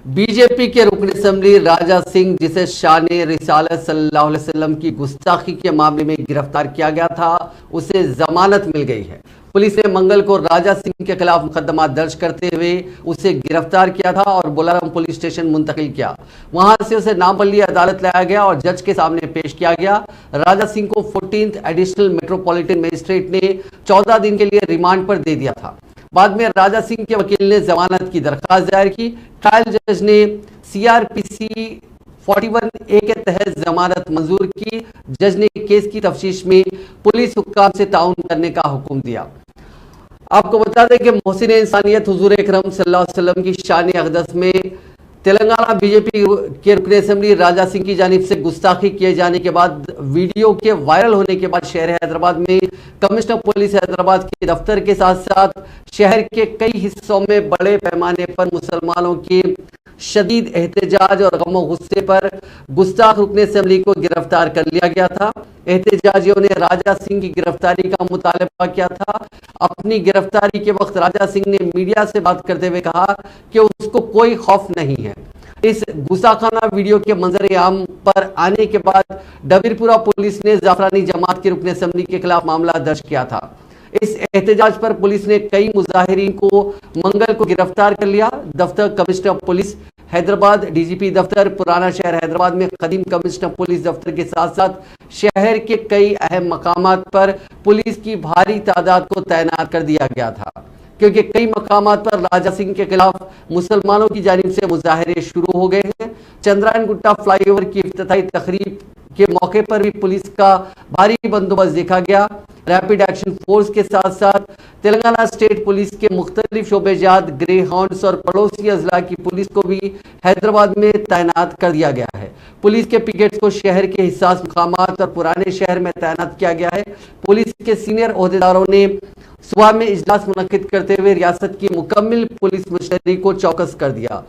BJP के रुकन assembly Raja Singh, जिसे शान रिसालत सल्लल्लाहु अलैहि वसल्लम की गुस्ताखी के मामले में गिरफ्तार किया गया था, उसे जमानत मिल गई है। पुलिस ने मंगल को राजा सिंह के खिलाफ मुकदमा दर्ज करते हुए उसे गिरफ्तार किया था और बोलाराम पुलिस स्टेशन मुंतकिल किया। वहां से उसे नामपल्ली अदालत लाया गया और जज के सामने पेश किया गया। राजा सिंह को 14th एडिशनल मेट्रोपॉलिटन मजिस्ट्रेट ने 14 दिन के लिए रिमांड पर दे दिया था। बाद में राजा सिंह के वकील ने जमानत की दरखास्त दायर की। ट्रायल जज ने CRPC 41A के तहत जमानत मंजूर की। जज ने केस की तफ्तीश में पुलिस हुक्काम से ताउन करने का हुक्म दिया। आपको बता दें कि मोहसिन इंसानियत हुजूर अकरम सल्लल्लाहु अलैहि वसल्लम की शान अक़दस में तेलंगाना बीजेपी के रुकन असम्बली राजा सिंह की जानिब से गुस्ताखी किए जाने के बाद वीडियो के वायरल होने के बाद शहर हैदराबाद में कमिश्नर पुलिस हैदराबाद के दफ्तर के साथ साथ शहर के कई हिस्सों में बड़े पैमाने पर मुसलमानों के शदीद एहतजाज और गम और गुस्से पर गुस्ताख रुकन असम्बली को गिरफ्तार कर लिया गया था। एहतजाजियों ने राजा सिंह की गिरफ्तारी का मुतालबा किया था। अपनी गिरफ्तारी के वक्त राजा सिंह ने मीडिया से बात करते हुए कहा कि उसको कोई खौफ नहीं है। इस गुस्साखाना वीडियो के मंजर आम पर आने के बाद डबीरपुरा पुलिस ने जाफरानी जमात के रुकन असम्बली के खिलाफ मामला दर्ज किया था। इस एहतजाज पर पुलिस ने कई मुजाहिरीन को मंगल को गिरफ्तार कर लिया। दफ्तर कमिश्नर पुलिस हैदराबाद, DGP दफ्तर, पुराना शहर हैदराबाद में कदीम कमिश्नर पुलिस दफ्तर के साथ साथ शहर के कई अहम मकामात पर पुलिस की भारी तादाद को तैनात कर दिया गया था, क्योंकि कई मकामात पर राजा सिंह के खिलाफ मुसलमानों की जानिब से मुजाहरे शुरू हो गए हैं। चंद्रायन गुट्टा फ्लाईओवर की इफ्तिताही तकरीब के मौके पर भी पुलिस का भारी बंदोबस्त देखा गया। रैपिड एक्शन फोर्स के साथ साथ तेलंगाना स्टेट पुलिस के मुख्तलिफ शोबेजात, ग्रे हाउंड्स और पड़ोसी अजला की पुलिस को भी हैदराबाद में तैनात कर दिया गया है। पुलिस के पिकेट्स को शहर के हिसास मकामात और पुराने शहर में तैनात किया गया है। पुलिस के सीनियर ओहदेदारों ने सुबह में इजलास मुनक्किद करते हुए रियासत की मुकम्मल पुलिस मशीनरी को चौकस कर दिया।